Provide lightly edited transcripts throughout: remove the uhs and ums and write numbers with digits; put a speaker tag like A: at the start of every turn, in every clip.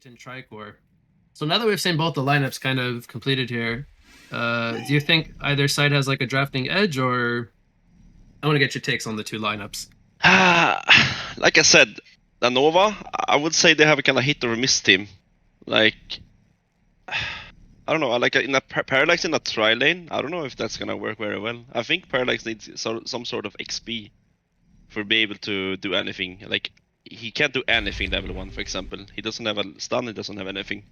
A: Bensington Tricor. So now that we've seen both the lineups kind of completed here, do you think either side has like a drafting edge, or I want to get your takes on the two lineups?
B: Like I said, Daunova, I would say they have a kind of hit or miss team. Like, I don't know, like in a Parallax in a tri lane, I don't know if that's gonna work very well. I think Parallax needs some sort of XP for be able to do anything. Like, he can't do anything level 1, for example. He doesn't have a stun, he doesn't have anything.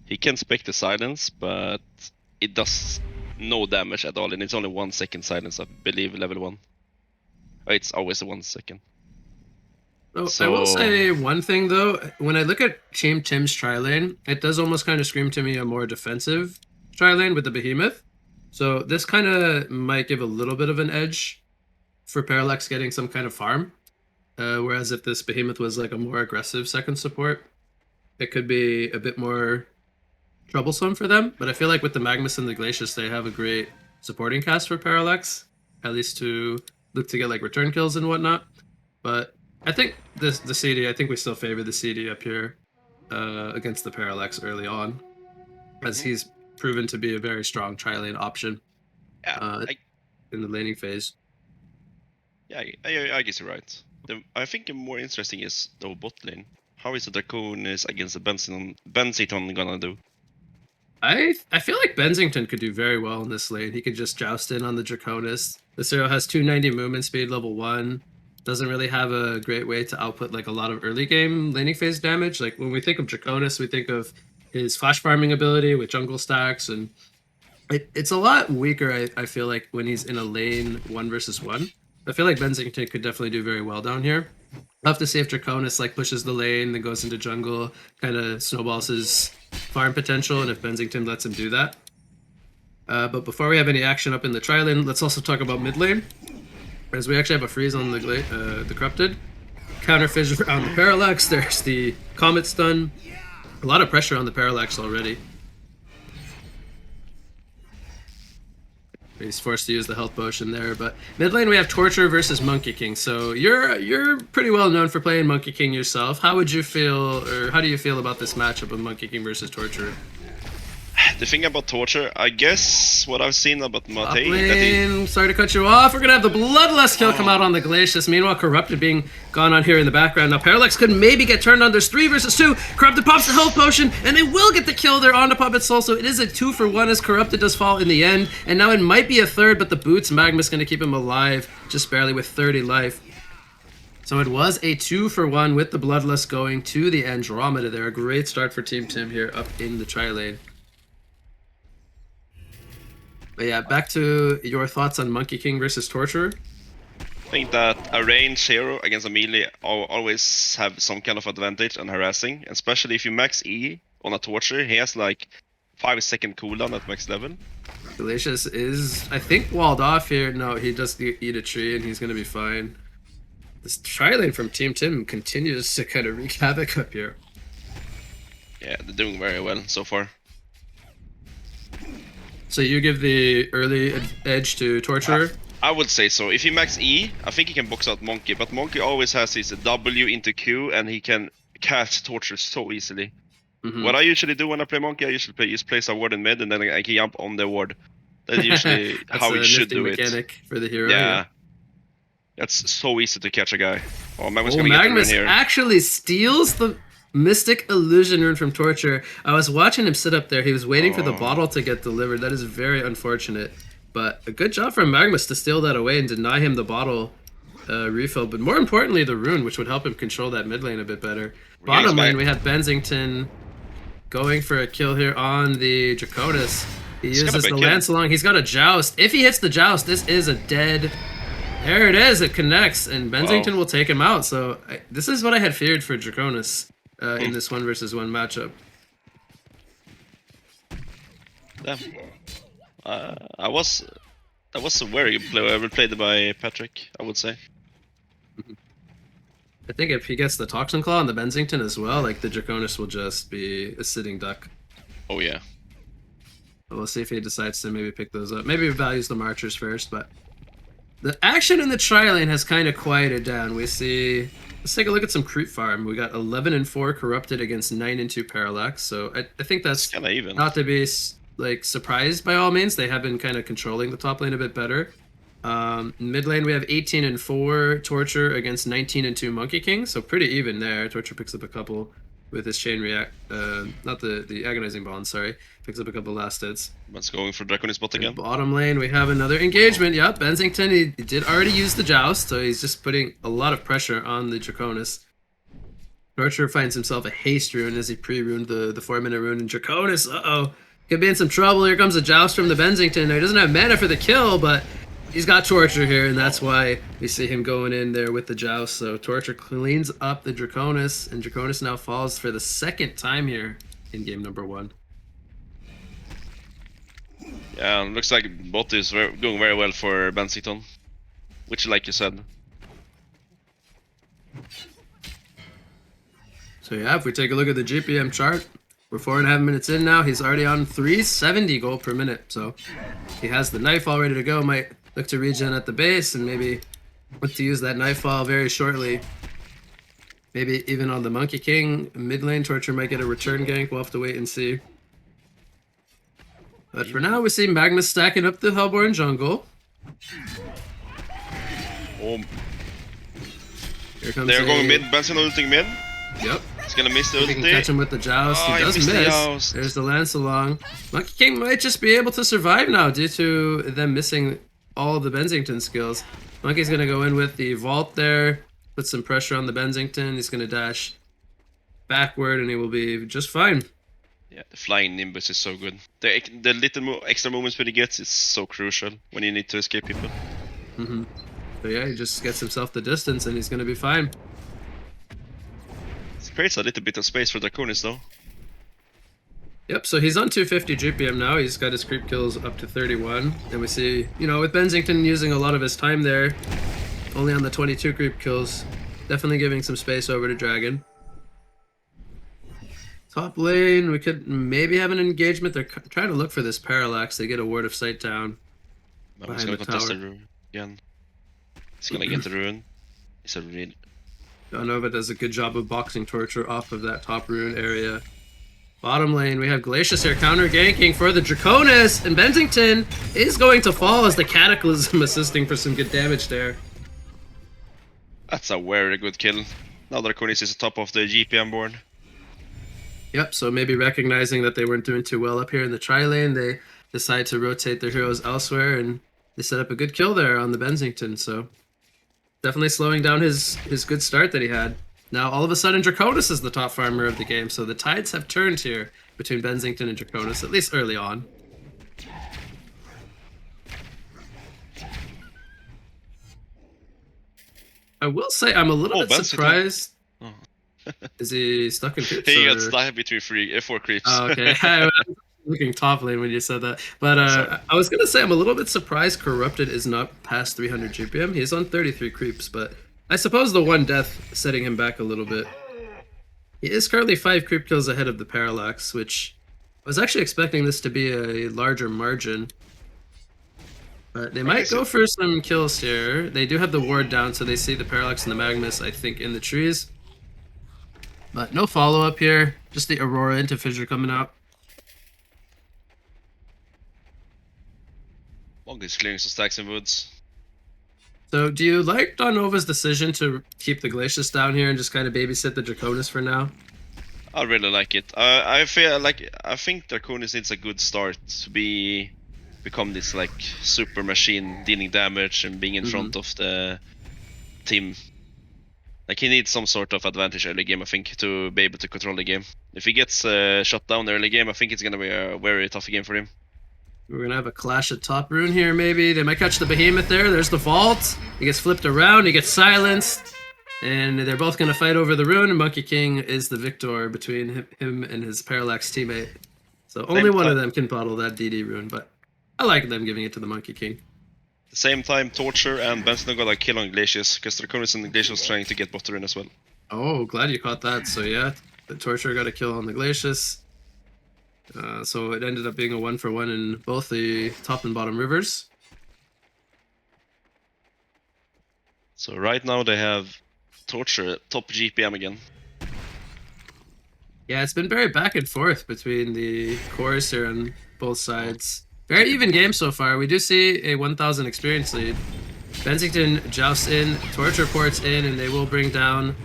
B: He can spec the silence, but it does no damage at all, and it's only 1 second silence, I believe, level 1. It's always a 1 second.
A: Oh, I will
B: So,
A: say one thing though. When I look at Team Tim's tri lane, it does almost kind of scream to me a more defensive tri lane with the behemoth. So this kind of might give a little bit of an edge for Parallax getting some kind of farm. Whereas if this behemoth was like a more aggressive second support, it could be a bit more troublesome for them. But I feel like with the Magnus and the Glacius, they have a great supporting cast for Parallax, at least to look to get like return kills and whatnot. But I think the CD, I think we still favor the CD up here against the Parallax early on, as he's proven to be a very strong tri-lane option
B: yeah,
A: uh, in the laning phase.
B: I guess you're right. I think the more interesting is the bot lane. How is the Draconis against the Benziton gonna do?
A: I feel like Bensington could do very well in this lane. He could just joust in on the Draconis. This hero has 290 movement speed, level 1. Doesn't really have a great way to output like a lot of early game laning phase damage. Like when we think of Draconis, we think of his flash farming ability with jungle stacks, and it's a lot weaker, I feel like, when he's in a lane 1 versus 1. I feel like Bensington could definitely do very well down here. I'll have to see if Draconis like pushes the lane, then goes into jungle, kind of snowballs his farm potential, and if Bensington lets him do that. But before we have any action up in the tri lane, let's also talk about mid lane, as we actually have a freeze on the Corrupted. Counter fissure on the Parallax. There's the Comet Stun. A lot of pressure on the Parallax already. He's forced to use the health potion there, but mid lane we have Torture versus Monkey King. So you're pretty well known for playing Monkey King yourself. How would you feel, or how do you feel about this matchup of Monkey King versus Torture?
B: The thing about Torture, I guess what I've seen about
A: Mate, sorry to cut you off. We're gonna have the Bloodlust kill come out on the Glacius. Meanwhile, Corrupted being gone on here in the background. Now Parallax could maybe get turned on. There's 3 versus 2. Corrupted pops the health potion, and they will get the kill there on the Puppet Soul. So it is a 2-for-1 as Corrupted does fall in the end. And now it might be a third, but the Boots Magma's gonna keep him alive just barely with 30 life. So it was a 2-for-1 with the Bloodlust going to the Andromeda there. A great start for Team Tim here up in the tri lane. But yeah, back to your thoughts on Monkey King versus Torture.
B: I think that a range hero against a melee always have some kind of advantage and harassing, especially if you max E on a Torture. He has like 5-second cooldown at max level.
A: Delicious is, I think, walled off here. No, he does eat a tree and he's gonna be fine. This tri lane from Team Tim continues to kind of wreak havoc up here.
B: Yeah, they're doing very well so far.
A: So you give the early edge to Torturer?
B: I would say so. If he max E, I think he can box out Monkey, but Monkey always has his W into Q, and he can cast Torture so easily. What I usually do when I play Monkey, I usually just place a ward in mid, and then I can jump on the ward. That's usually how it should do it.
A: Mechanic for the hero.
B: Yeah. That's so easy to catch a guy. Oh, Magnus
A: Magnus actually steals the Mystic Illusion rune from Torture. I was watching him sit up there. He was waiting for the bottle to get delivered. That is very unfortunate. But a good job from Magnus to steal that away and deny him the bottle refill. But more importantly, the rune, which would help him control that mid lane a bit better. Bottom lane, we have Bensington going for a kill here on the Draconis. He uses the Lance Along. He's got a Joust. If he hits the Joust, this is a dead... There it is. It connects, and Bensington will take him out. So this is what I had feared for Draconis. In this 1-versus-1 matchup.
B: Yeah. That was a very good play played by Patrick, I would say.
A: I think if he gets the Toxin Claw on the Bensington as well, like the Draconis will just be a sitting duck.
B: Oh yeah.
A: We'll see if he decides to maybe pick those up. Maybe he values the Marchers first, but the action in the tri lane has kind of quieted down. We see Let's take a look at some creep farm. We got 11 and 4 corrupted against 9 and 2 parallax. So I think
B: It's
A: that's
B: kind of even.
A: not to be like surprised by all means. They have been kind of controlling the top lane a bit better. Mid lane we have 18 and 4 Torture against 19 and 2 Monkey King. So pretty even there. Torture picks up a couple with his chain react. Not the agonizing bond. Sorry, picks up a couple last hits.
B: Man's going for Draconis bot
A: In
B: again.
A: bottom lane, we have another engagement. Yep, Bensington, he did already use the joust, so he's just putting a lot of pressure on the Draconis. Torture finds himself a haste rune as he pre-runed the 4-minute rune, and Draconis, uh-oh, could be in some trouble. Here comes a joust from the Bensington. He doesn't have mana for the kill, but he's got Torture here, and that's why we see him going in there with the joust. So Torture cleans up the Draconis, and Draconis now falls for the second time here in game number 1.
B: Yeah, looks like bot is doing very well for Bensington, which, like you said.
A: So yeah, if we take a look at the GPM chart, we're 4.5 minutes in now. He's already on 370 gold per minute. So he has the knife all ready to go. Might look to regen at the base and maybe look to use that knifefall very shortly. Maybe even on the Monkey King mid lane. Torture might get a return gank. We'll have to wait and see. But for now, we see Magnus stacking up the Hellborn jungle.
B: Oh,
A: Here comes
B: they're going mid. Bensington ulting mid.
A: Yep.
B: He's gonna miss the
A: He can
B: ulti.
A: catch him with the joust.
B: Oh,
A: He
B: he
A: does
B: missed the
A: miss.
B: joust.
A: There's the lance along. Monkey King might just be able to survive now due to them missing all of the Bensington skills. Monkey's gonna go in with the vault there, put some pressure on the Bensington. He's gonna dash backward, and he will be just fine.
B: Yeah, the flying Nimbus is so good. The little extra movement speed he gets is so crucial when you need to escape people.
A: So yeah, he just gets himself the distance, and he's gonna be fine.
B: It creates a little bit of space for Draconis though.
A: Yep, so he's on 250 GPM now. He's got his creep kills up to 31. And we see, you know, with Bensington using a lot of his time there, only on the 22 creep kills, definitely giving some space over to Dragon. Top lane, we could maybe have an engagement. They're trying to look for this parallax. They get a ward of sight down.
B: He's gonna contest the rune again. He's gonna get the rune. He's a real.
A: Daunova does a good job of boxing Torture off of that top rune area. Bottom lane, we have Glacius here counter ganking for the Draconis, and Bensington is going to fall as the Cataclysm assisting for some good damage there.
B: That's a very good kill. Now Draconis is top of the GPM board.
A: Yep, so maybe recognizing that they weren't doing too well up here in the tri-lane, they decide to rotate their heroes elsewhere, and they set up a good kill there on the Bensington, so definitely slowing down his good start that he had. Now, all of a sudden, Draconis is the top farmer of the game, so the tides have turned here between Bensington and Draconis, at least early on. I will say I'm a little bit surprised.
B: Oh.
A: Is he stuck in creeps?
B: He
A: or...
B: got stuck between 4 creeps.
A: Oh, okay. I was looking top lane when you said that. But I was going to say I'm a little bit surprised Corrupted is not past 300 GPM. He's on 33 creeps, but I suppose the one death setting him back a little bit. He is currently 5 creep kills ahead of the Parallax, which I was actually expecting this to be a larger margin. But they might go for some kills here. They do have the ward down, so they see the Parallax and the Magnus, I think, in the trees. But no follow-up here. Just the Aurora into Fissure coming out.
B: Long is clearing some stacks and woods.
A: So do you like Daunova's decision to keep the Glacius down here and just kind of babysit the Draconis for now?
B: I really like it. I think Draconis needs a good start to become this like super machine dealing damage and being in front of the team. Like he needs some sort of advantage early game, I think, to be able to control the game. If he gets shut down early game, I think it's gonna be a very tough game for him.
A: We're gonna have a clash at top rune here, maybe. They might catch the Behemoth there. There's the vault. He gets flipped around. He gets silenced. And they're both gonna fight over the rune, and Monkey King is the victor between him and his Parallax teammate. So only one of them can bottle that DD rune, but I like them giving it to the Monkey King.
B: At the same time, Torture and Benson got a kill on Glacius, because Draconis and Glacius was trying to get bot rune as well.
A: Oh, glad you caught that. So yeah, the Torture got a kill on the Glacius. So it ended up being a 1-for-1 in both the top and bottom rivers.
B: So right now they have Torture, top GPM again.
A: Yeah, it's been very back and forth between the cores here on both sides. Very even game so far. We do see a 1,000 experience lead. Bensington jousts in, Torture ports in, and they will bring down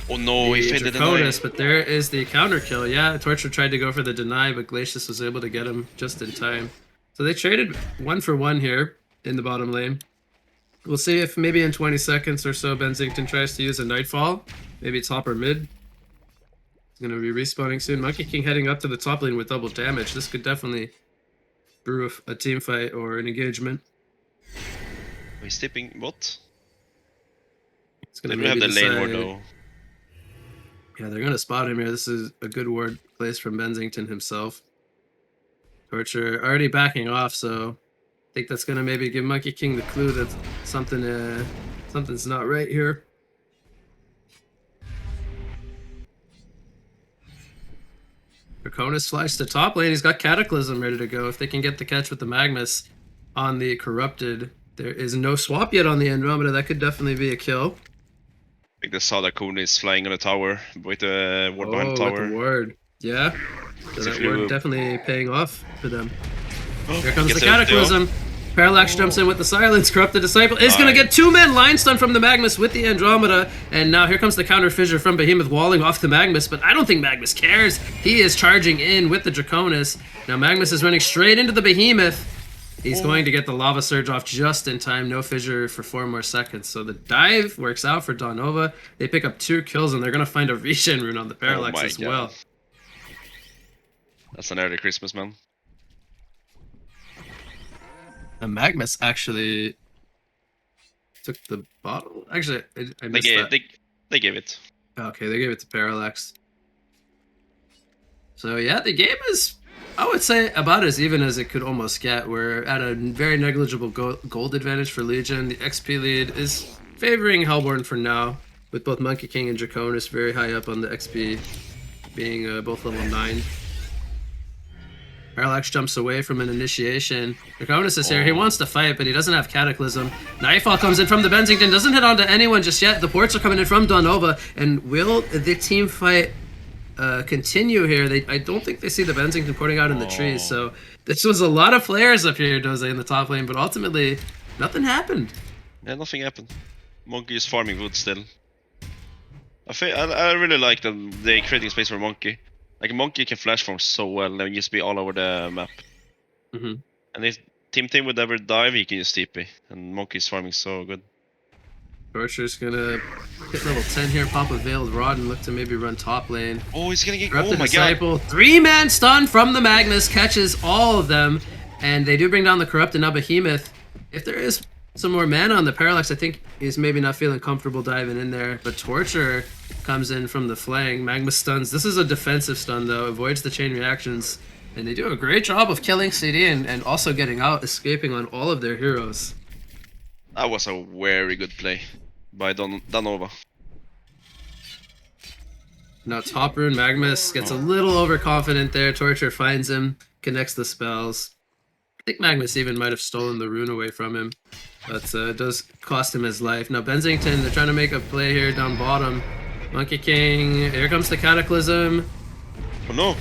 B: Oh no, he
A: the
B: failed the deny.
A: Draconis, but there is the counter kill. Yeah, Torture tried to go for the deny, but Glacius was able to get him just in time. So they traded 1-for-1 here in the bottom lane. We'll see if maybe in 20 seconds or so Bensington tries to use a Nightfall. Maybe top or mid. He's going to be respawning soon. Monkey King heading up to the top lane with double damage. This could definitely brew a team fight or an engagement.
B: He's tipping what?
A: It's going to
B: We have
A: maybe
B: the lane
A: decide...
B: ward though.
A: Yeah, they're going to spot him here. This is a good ward placed from Bensington himself. Torture already backing off, so I think that's going to maybe give Monkey King the clue that something's not right here. Draconis flies to top lane. He's got Cataclysm ready to go. If they can get the catch with the Magnus on the Corrupted, there is no swap yet on the Andromeda. That could definitely be a kill.
B: I think the Sadakuni is flying on the tower with the ward behind the tower.
A: With the ward. Yeah. So that ward definitely paying off for them. Here comes the Cataclysm. Parallax jumps in with the silence. Corrupted Disciple is going to get 2 men line stun from the Magnus with the Andromeda. And now here comes the counter fissure from Behemoth walling off the Magnus. But I don't think Magnus cares. He is charging in with the Draconis. Now Magnus is running straight into the Behemoth. He's going to get the Lava Surge off just in time. No fissure for 4 more seconds. So the dive works out for Daunova. They pick up 2 kills and they're going to find a regen rune on the Parallax as well.
B: That's an early Christmas, man.
A: And Magnus actually took the bottle. Actually, I missed that.
B: They gave it.
A: Okay, they gave it to Parallax. So yeah, the game is, I would say, about as even as it could almost get. We're at a very negligible gold advantage for Legion. The XP lead is favoring Hellborn for now, with both Monkey King and Draconis very high up on the XP, being both level 9. Parallax jumps away from an initiation. Draconis is here. He wants to fight, but he doesn't have Cataclysm. Nightfall comes in from the Bensington. Doesn't hit onto anyone just yet. The ports are coming in from Daunova. And will the team fight continue here? I don't think they see the Bensington porting out in the trees. So this was a lot of players up here, Doze, in the top lane. But ultimately, nothing happened.
B: Yeah, nothing happened. Monkey is farming wood still. I really like them. They creating space for Monkey. Like Monkey can flash farm so well and just be all over the map. And if Team would ever dive, he can use TP. And Monkey's farming so good.
A: Torture's gonna hit level 10 here, pop a Veiled Rod, and look to maybe run top lane.
B: Oh, he's gonna get...
A: Corrupted Disciple. 3-man stun from the Magnus, catches all of them. And they do bring down the Corrupted. Now Behemoth, if there is some more mana on the Parallax, I think he's maybe not feeling comfortable diving in there. But Torture comes in from the flank. Magnus stuns. This is a defensive stun, though. Avoids the chain reactions. And they do a great job of killing CD and also getting out, escaping on all of their heroes.
B: That was a very good play by Daunova.
A: Now top rune, Magnus gets a little overconfident there. Torture finds him, connects the spells. I think Magnus even might have stolen the rune away from him. But it does cost him his life. Now Bensington, they're trying to make a play here down bottom. Monkey King, here comes the Cataclysm.
B: Oh no!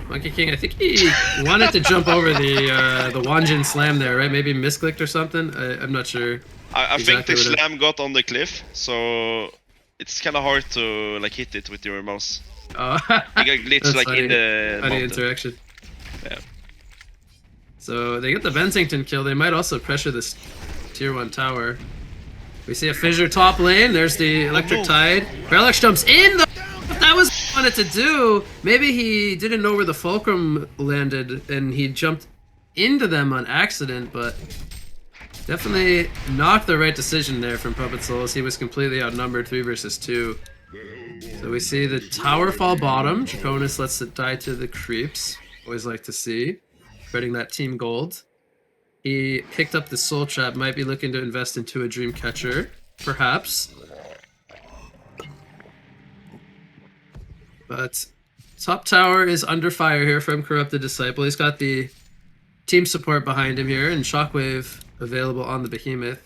A: Monkey King, I think he wanted to jump over the Wanjin slam there, right? Maybe misclicked or something? I'm not sure.
B: I think the slam got on the cliff, so it's kind of hard to like hit it with your mouse.
A: Oh,
B: you got glitch like
A: funny.
B: in the
A: funny interaction.
B: Yeah.
A: So they get the Bensington kill. They might also pressure this tier 1 tower. We see a fissure top lane. There's the Electric Tide. Parallax jumps in. That was what he wanted to do. Maybe he didn't know where the Fulcrum landed and he jumped into them on accident, but definitely not the right decision there from Puppet Souls. He was completely outnumbered 3 versus 2. So we see the tower fall bottom. Draconis lets it die to the creeps. Always like to see. Spreading that team gold. He picked up the Soul Trap, might be looking to invest into a Dreamcatcher, perhaps. But top tower is under fire here from Corrupted Disciple. He's got the team support behind him here, and Shockwave available on the Behemoth.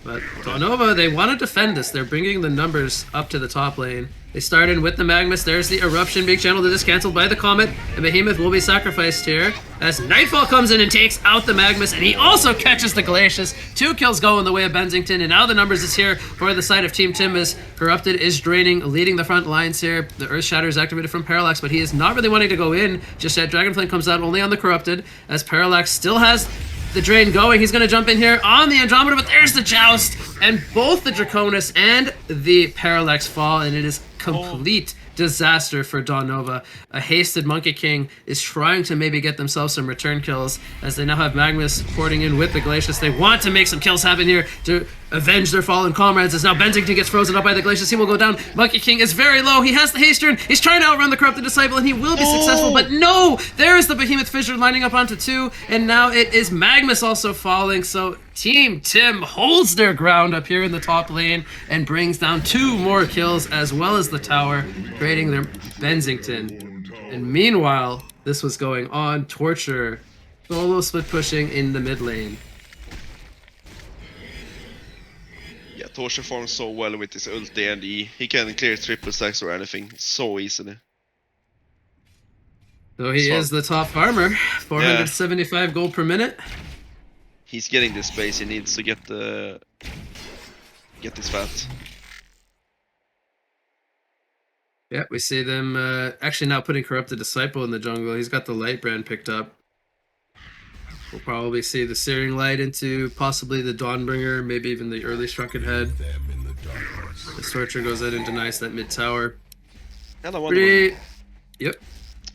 A: But Daunova, they want to defend this. They're bringing the numbers up to the top lane. They start in with the Magnus. There's the Eruption. Big channel that is cancelled by the Comet. And Behemoth will be sacrificed here as Nightfall comes in and takes out the Magnus. And he also catches the Glacius. 2 kills go in the way of Benzington. And now the numbers is here for the side of Team Tim as Corrupted is draining, leading the front lines here. The Earth Shatter is activated from Parallax, but he is not really wanting to go in just yet. Dragonflame comes out only on the Corrupted as Parallax still has the drain going. He's going to jump in here on the Andromeda, but there's the Joust, and both the Draconis and the Parallax fall, and it is complete disaster for Daunova. A hasted Monkey King is trying to maybe get themselves some return kills as they now have Magnus porting in with the Glacius. They want to make some kills happen here to avenge their fallen comrades as now Benzington gets frozen up by the Glacius. He will go down. Monkey King is very low. He has the haste turn. He's trying to outrun the Corrupted Disciple, and he will be successful, but no! There is the Behemoth Fissure lining up onto 2, and now it is Magnus also falling, so Team Tim holds their ground up here in the top lane and brings down 2 more kills as well as the tower, creating their Benzington. And meanwhile, this was going on. Torture solo split pushing in the mid lane.
B: Yeah, Torture farms so well with his ulti and E. He can clear triple stacks or anything so easily.
A: So he is the top farmer, 475 gold per minute.
B: He's getting the space he needs to get this fat.
A: Yeah, we see them actually now putting Corrupted Disciple in the jungle. He's got the light brand picked up. We'll probably see the Searing Light into possibly the Dawnbringer, maybe even the early Shrunken Head. The Torture goes out and denies that mid tower. Yep.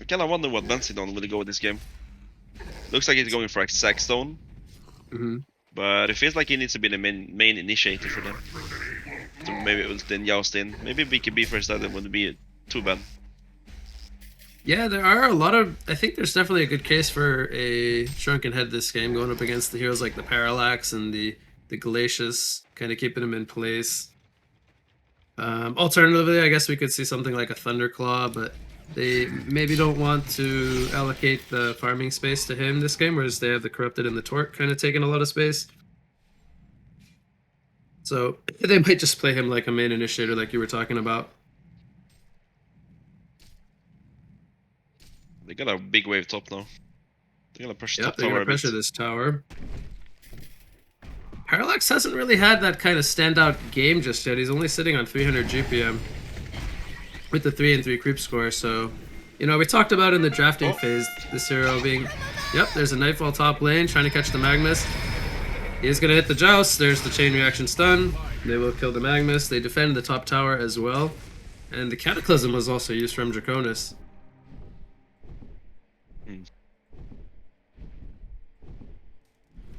B: I kind of wonder what Benzington will go with this game. Looks like he's going for a Sackstone. But it feels like he needs to be the main initiator for them. So maybe ult in, Joust in. Maybe BKB first, that wouldn't be too bad.
A: Yeah, there are a lot of... I think there's definitely a good case for a Shrunken Head this game, going up against the heroes like the Parallax and the Glacius, kind of keeping them in place. Alternatively, I guess we could see something like a Thunderclaw, but they maybe don't want to allocate the farming space to him this game, whereas they have the Corrupted and the Torque kind of taking a lot of space. So they might just play him like a main initiator like you were talking about.
B: They got a big wave top now. They're gonna push top
A: they're
B: tower
A: gonna pressure this tower. Parallax hasn't really had that kind of standout game just yet. He's only sitting on 300 GPM with the 3 and 3 creep score. So, you know, we talked about in the drafting phase this hero being, there's a Nightfall top lane trying to catch the Magnus. He is gonna hit the Joust. There's the chain reaction stun. They will kill the Magnus. They defend the top tower as well, and the Cataclysm was also used from Draconis.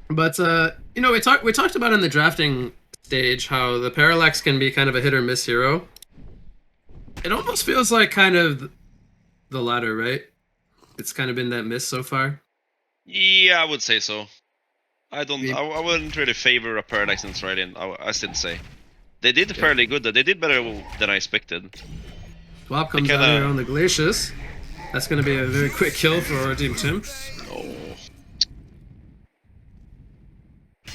A: But you know, we talked about in the drafting stage how the Parallax can be kind of a hit or miss hero. It almost feels like kind of the latter, right? It's kind of been that miss so far.
B: Yeah, I would say so. I wouldn't really favor a Parallax in Australian. I still say they did fairly good. They did better than I expected.
A: Swap comes out here on the Glacius. That's going to be a very quick kill for our Team Tim.
B: Oh.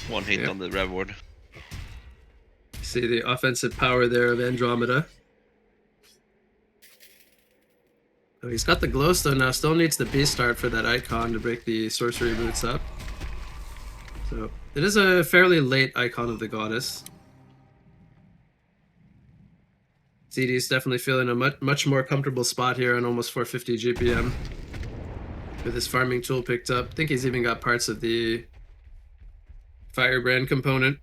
B: One hit on the Rev Ward.
A: See the offensive power there of Andromeda. Oh, he's got the Glowstone now. Still needs the Beastart for that icon to break the sorcery boots up. So it is a fairly late icon of the goddess. CD is definitely feeling a much more comfortable spot here on almost 450 GPM with his farming tool picked up. I think he's even got parts of the Firebrand component.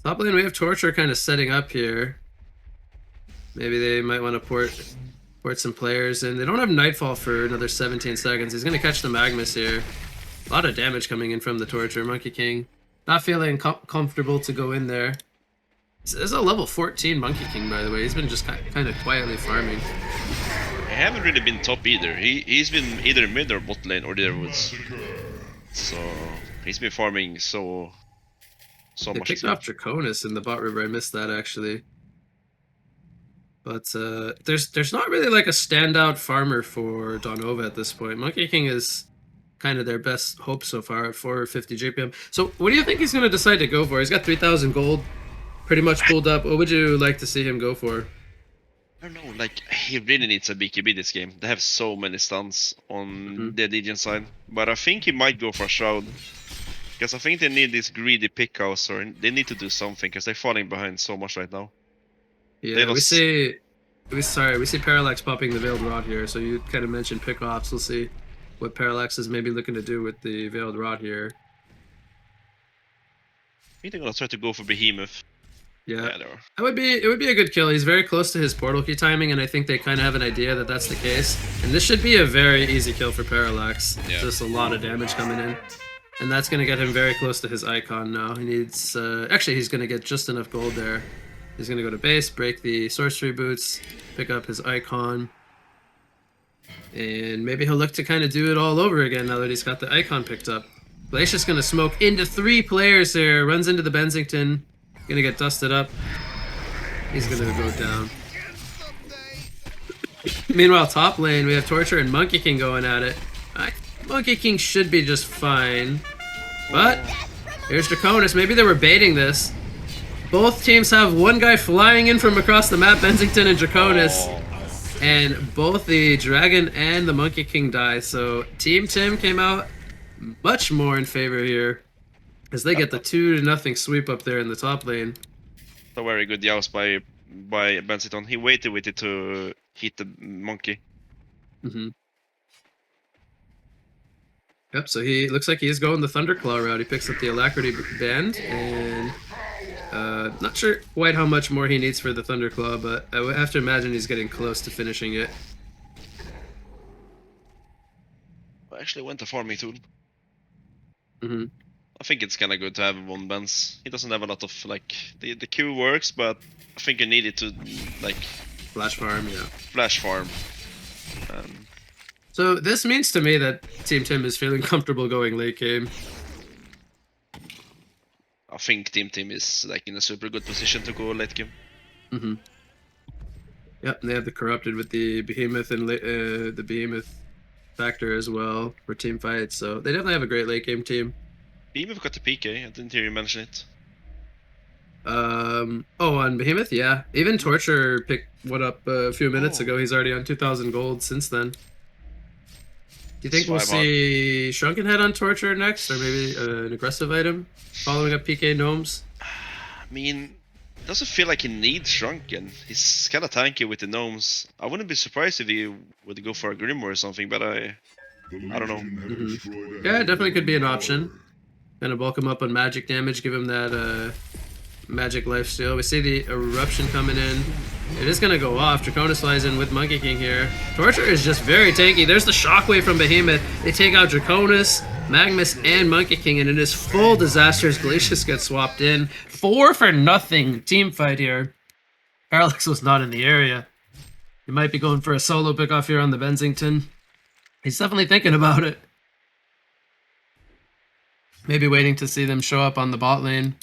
A: Top lane, we have Torture kind of setting up here. Maybe they might want to port some players in. They don't have Nightfall for another 17 seconds. He's going to catch the Magnus here. A lot of damage coming in from the Torture. Monkey King not feeling comfortable to go in there. This is a level 14 Monkey King, by the way. He's been just kind of quietly farming.
B: I haven't really been top either. He's been either mid or bot lane or the other woods. So he's been farming so much.
A: They picked off Draconis in the bot river. I missed that actually. But there's not really like a standout farmer for Daunova at this point. Monkey King is kind of their best hope so far at 450 GPM. So what do you think he's going to decide to go for? He's got 3,000 gold pretty much pulled up. What would you like to see him go for?
B: I don't know, like, he really needs a BKB this game. They have so many stuns
A: Mm-hmm.
B: on the Legion side. But I think he might go for a Shroud. Because I think they need this greedy pickhouse, or they need to do something, because they're falling behind so much right now. They
A: Yeah,
B: lost.
A: we see Parallax popping the Veiled Rod here. So you kind of mentioned pickoffs. We'll see what Parallax is maybe looking to do with the Veiled Rod here.
B: I think they're gonna try to go for Behemoth.
A: Yeah,
B: Yeah, they are.
A: it would be a good kill. He's very close to his portal key timing, and I think they kind of have an idea that that's the case. And this should be a very easy kill for Parallax.
B: Yeah.
A: Just a lot of damage coming in, and that's gonna get him very close to his icon now. He needs actually he's gonna get just enough gold there. He's gonna go to base, break the sorcery boots, pick up his icon, and maybe he'll look to kind of do it all over again now that he's got the icon picked up. Glacia's gonna smoke into 3 players here, runs into the Bensington, gonna get dusted up. He's gonna go down. Meanwhile, top lane, we have Torture and Monkey King going at it. Monkey King should be just fine. But, here's Draconis. Maybe they were baiting this. Both teams have one guy flying in from across the map, Bensington and Draconis. And both the Dragon and the Monkey King die. So, Team Tim came out much more in favor here. As they get the 2-0 sweep up there in the top lane.
B: A very good Yaus by Benziton. He waited with it to hit the monkey.
A: Mm-hmm. Yep, so he looks like he's going the Thunderclaw route. He picks up the Alacrity Band, and not sure quite how much more he needs for the Thunderclaw, but I would have to imagine he's getting close to finishing it.
B: I actually went to farming tool.
A: Mm-hmm.
B: I think it's kind of good to have one Benz. He doesn't have a lot of, like, the Q works, but I think you need it to, like,
A: Flash farm, yeah.
B: flash farm.
A: So this means to me that Team Tim is feeling comfortable going late game.
B: I think Team Tim is, like, in a super good position to go late game.
A: Mm-hmm. Yep, and they have the Corrupted with the Behemoth and the Behemoth factor as well for team fights, so they definitely have a great late game team.
B: Behemoth got the PK, I didn't hear you mention it.
A: Oh, on Behemoth, yeah. Even Torture picked one up a few minutes ago. He's already on 2,000 gold since then. Do you think we'll see Shrunken Head on Torture next, or maybe an aggressive item following up PK Gnomes?
B: I mean, it doesn't feel like he needs Shrunken. He's kind of tanky with the Gnomes. I wouldn't be surprised if he would go for a Grimoire or something, but I don't know.
A: Mm-hmm. Yeah, it definitely could be an option. Gonna bulk him up on magic damage, give him that magic lifesteal. We see the eruption coming in. It is gonna go off. Draconis flies in with Monkey King here. Torture is just very tanky. There's the shockwave from Behemoth. They take out Draconis, Magmus, and Monkey King, and it is full disasters. Glacius gets swapped in. 4-0 team fight here. Parallax was not in the area. He might be going for a solo pickoff here on the Bensington. He's definitely thinking about it. Maybe waiting to see them show up on the bot lane.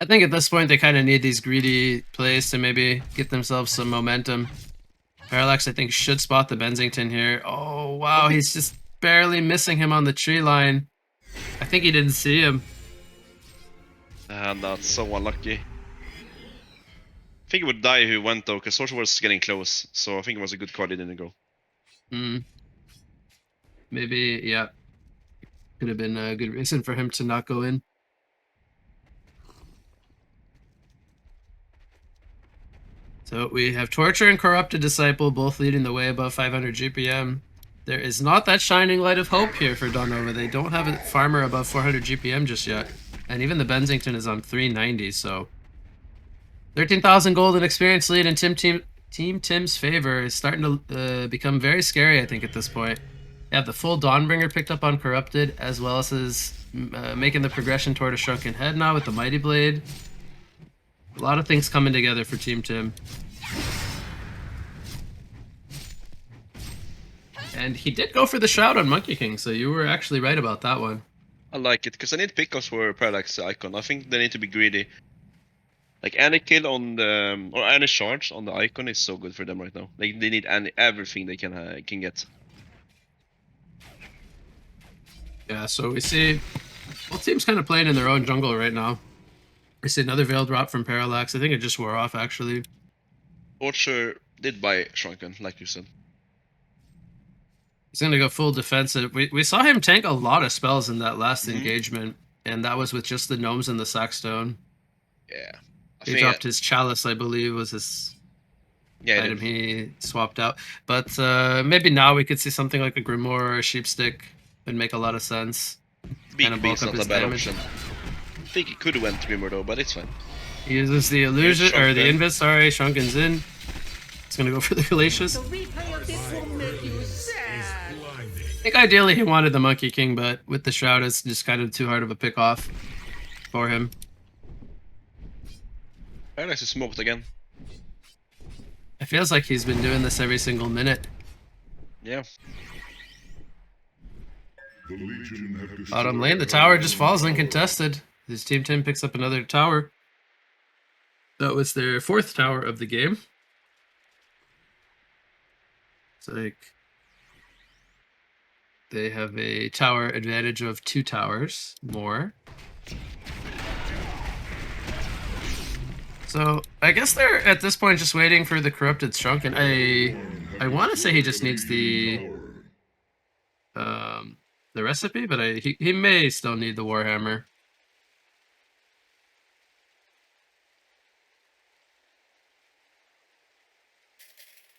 A: I think at this point they kind of need these greedy plays to maybe get themselves some momentum. Parallax, I think, should spot the Bensington here. Oh, wow, he's just barely missing him on the tree line. I think he didn't see him.
B: And that's so unlucky. I think he would die if he went though, because Sorcerer was getting close, so I think it was a good card he didn't go.
A: Maybe, yeah. Could have been a good reason for him to not go in. So we have Torture and Corrupted Disciple both leading the way above 500 GPM. There is not that shining light of hope here for Daunova. They don't have a farmer above 400 GPM just yet. And even the Bensington is on 390, so 13,000 gold and experience lead in Team Tim's favor is starting to become very scary, I think, at this point. You have the full Dawnbringer picked up on Corrupted, as well as his making the progression toward a Shrunken Head now with the Mighty Blade. A lot of things coming together for Team Tim. And he did go for the Shroud on Monkey King, so you were actually right about that one.
B: I like it, because I need pickups for Parallax Icon. I think they need to be greedy. Like, any kill on the, or any charge on the Icon is so good for them right now. Like, they need everything they can get.
A: Yeah, so we see both teams kind of playing in their own jungle right now. We see another Veil drop from Parallax. I think it just wore off, actually.
B: Torture did buy Shrunken, like you said.
A: He's going to go full defensive. We saw him tank a lot of spells in that last
B: Mhm.
A: engagement, and that was with just the gnomes and the Sackstone.
B: Yeah.
A: He dropped his Chalice, I believe, was his item he swapped out. But maybe now we could see something like a Grimoire or a Sheepstick. Would make a lot of sense.
B: BKB is not a bad option. I think he could have went Grimoire though, but it's fine.
A: He uses the illusion, or the invis, sorry, Shrunken's in. He's gonna go for the Glacius. I think ideally he wanted the Monkey King, but with the Shroud it's just kind of too hard of a pick off for him.
B: Parallax is smoked again.
A: It feels like he's been doing this every single minute.
B: Yeah.
A: Bottom lane, the tower just falls uncontested. His Team 10 picks up another tower. That was their 4th tower of the game. It's like they have a tower advantage of 2 towers more. So I guess they're at this point just waiting for the corrupted Shrunken. I want to say he just needs the recipe, but he may still need the Warhammer.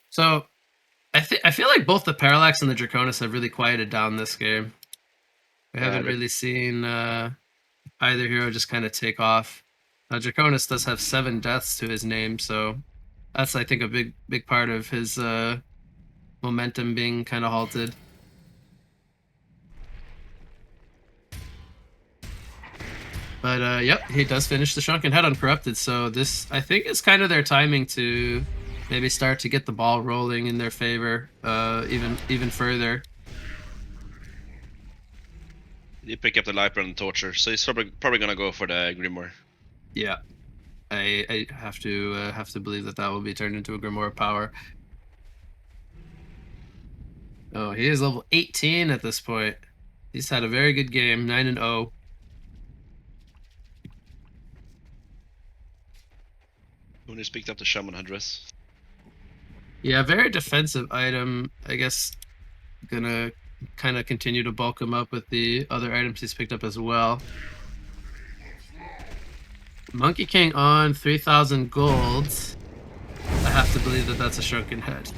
A: So I feel like both the Parallax and the Draconis have really quieted down this game. We haven't really seen either hero just kind of take off. Draconis does have 7 deaths to his name, so that's, I think, a big part of his momentum being kind of halted. But yep, he does finish the Shrunken Head uncorrupted, so this, I think, is kind of their timing to maybe start to get the ball rolling in their favor even further.
B: You pick up the Liper and Torture, so he's probably gonna go for the Grimoire.
A: Yeah, I have to believe that will be turned into a Grimoire power. Oh, he is level 18 at this point. He's had a very good game, 9-0.
B: When he's picked up the Shaman Headdress.
A: Yeah, very defensive item. I guess gonna kind of continue to bulk him up with the other items he's picked up as well. Monkey King on 3,000 gold. I have to believe that that's a Shrunken Head.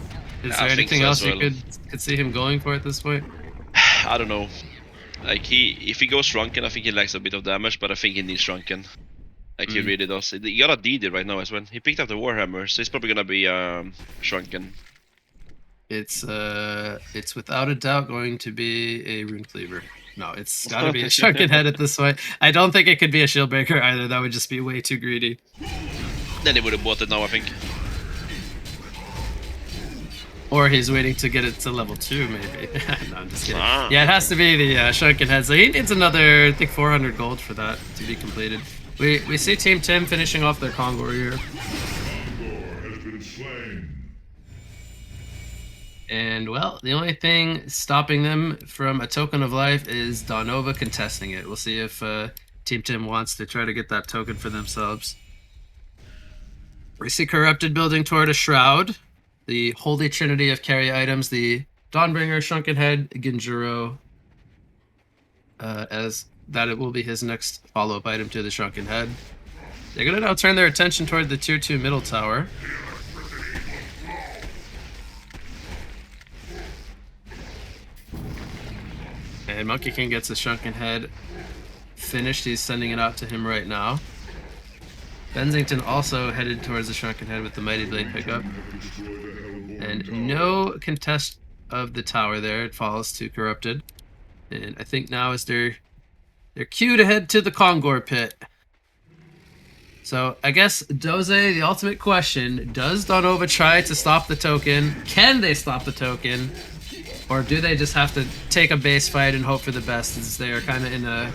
A: Is there anything else you could see him going for at this point?
B: I don't know. Like if he goes Shrunken, I think he lacks a bit of damage, but I think he needs Shrunken. Like he really does. He got a DD right now as well. He picked up the Warhammer, so he's probably gonna be Shrunken.
A: It's without a doubt going to be a Rune Cleaver. No, it's got to be a Shrunken Head at this point. I don't think it could be a Shield Breaker either. That would just be way too greedy.
B: Then he would have bought it now, I think.
A: Or he's waiting to get it to level 2, maybe. No, I'm just kidding. Yeah, it has to be the Shrunken Head. So he needs another, I think, 400 gold for that to be completed. We see Team Tim finishing off their Kongor here. And, well, the only thing stopping them from a Token of Life is Daunova contesting it. We'll see if Team Tim wants to try to get that token for themselves. We see Corrupted building toward a Shroud. The Holy Trinity of carry items, the Dawnbringer, Shrunken Head, Ginjuro, as that it will be his next follow-up item to the Shrunken Head. They're going to now turn their attention toward the Tier 2 middle tower. And Monkey King gets the Shrunken Head finished. He's sending it out to him right now. Bensington also headed towards the Shrunken Head with the Mighty Blade pickup. And no contest of the tower there. It falls to Corrupted. And I think now is their cue to head to the Kongor pit. So I guess, Doze, the ultimate question, does Daunova try to stop the token? Can they stop the token? Or do they just have to take a base fight and hope for the best, as they are kind of in a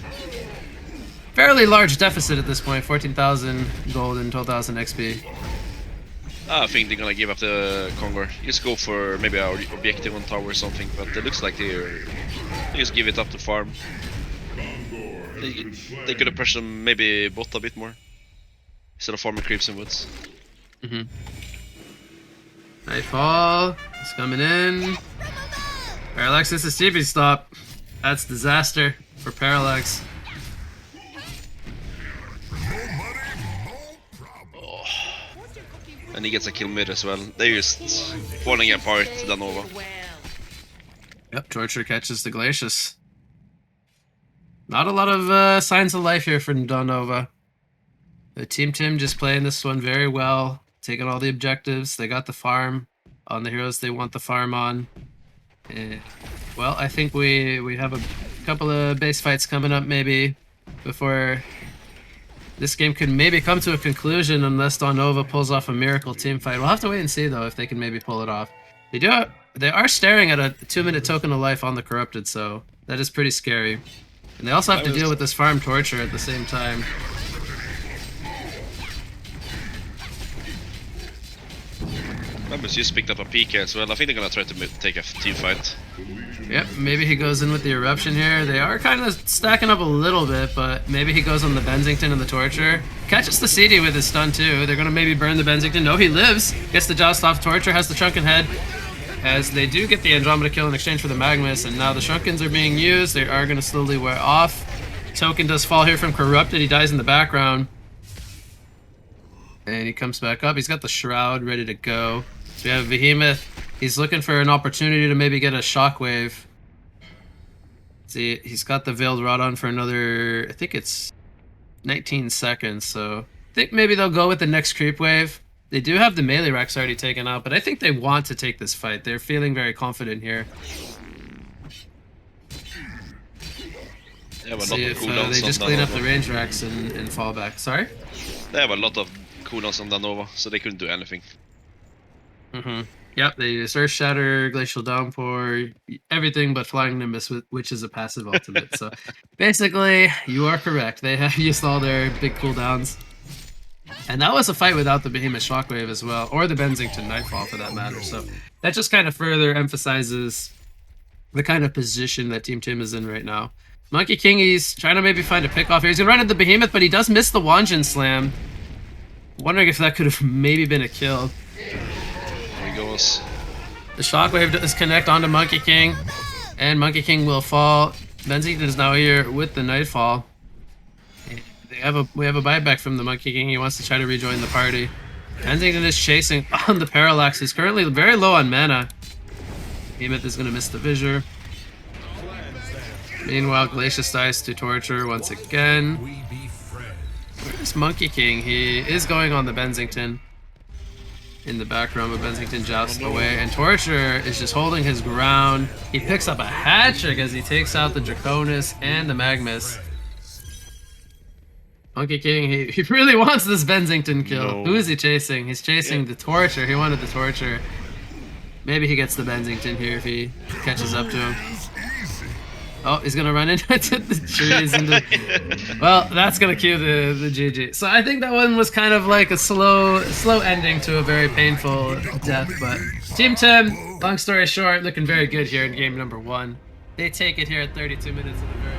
A: fairly large deficit at this point, 14,000 gold and 12,000 XP.
B: I think they're gonna give up the Conquer. Just go for maybe our objective on tower or something, but it looks like they just give it up to farm. They could have pushed them maybe bot a bit more instead of farming creeps and woods.
A: Nightfall is coming in. Parallax is a CP stop. That's disaster for Parallax.
B: Oh. And he gets a kill mid as well. They're just falling apart, Daunova.
A: Yep, Torture catches the Glacius. Not a lot of signs of life here from Daunova. The Team Tim just playing this one very well, taking all the objectives. They got the farm on the heroes they want the farm on. And, well, I think we have a couple of base fights coming up maybe before this game could maybe come to a conclusion unless Daunova pulls off a miracle team fight. We'll have to wait and see though if they can maybe pull it off. They are staring at a 2-minute token of life on the Corrupted, so that is pretty scary. And they also have to deal with this farm torture at the same time.
B: Members just picked up a PK as well. I think they're gonna try to take a team fight.
A: Yep, maybe he goes in with the Eruption here. They are kind of stacking up a little bit, but maybe he goes on the Bensington and the Torture. Catches the CD with his stun too. They're gonna maybe burn the Bensington. No, he lives. Gets the Joust off. Torture has the Shrunken Head. As they do get the Andromeda kill in exchange for the Magmus, and now the Shrunkens are being used. They are gonna slowly wear off. Token does fall here from Corrupted. He dies in the background. And he comes back up. He's got the Shroud ready to go. So we have Behemoth. He's looking for an opportunity to maybe get a Shockwave. See, he's got the Veiled Rod on for another, I think it's 19 seconds, so I think maybe they'll go with the next creep wave. They do have the melee racks already taken out, but I think they want to take this fight. They're feeling very confident here.
B: They have a
A: See
B: lot
A: if
B: of cooldowns
A: they just
B: on
A: clean up
B: Daunova.
A: the range racks and fall back. Sorry?
B: They have a lot of cooldowns on Daunova, so they couldn't do anything.
A: Yep, they use Earth Shatter, Glacial Downpour, everything but Flying Nimbus, which is a passive ultimate. So basically, you are correct. They have used all their big cooldowns. And that was a fight without the Behemoth Shockwave as well, or the Bensington Nightfall for that matter. So that just kind of further emphasizes the kind of position that Team Tim is in right now. Monkey King, he's trying to maybe find a pick off here. He's gonna run into the Behemoth, but he does miss the Wanjin Slam. Wondering if that could have maybe been a kill.
B: There he goes.
A: The Shockwave does connect onto Monkey King, and Monkey King will fall. Bensington is now here with the Nightfall. We have a buyback from the Monkey King. He wants to try to rejoin the party. Bensington is chasing on the Parallax. He's currently very low on mana. Behemoth is going to miss the Visor. Meanwhile, Glacius dies to Torture once again. Where's Monkey King? He is going on the Bensington. In the background, but Bensington jousts away, and Torture is just holding his ground. He picks up a hat-trick as he takes out the Draconis and the Magmus. Monkey King, he really wants this Bensington kill.
B: No.
A: Who is he chasing? He's chasing the Torture. He wanted the Torture. Maybe he gets the Bensington here if he catches up to him. Oh, he's gonna run into the trees. Well, that's gonna cue the GG. So I think that one was kind of like a slow ending to a very painful death. But Team Tim, long story short, looking very good here in game number 1. They take it here at 32 minutes of the very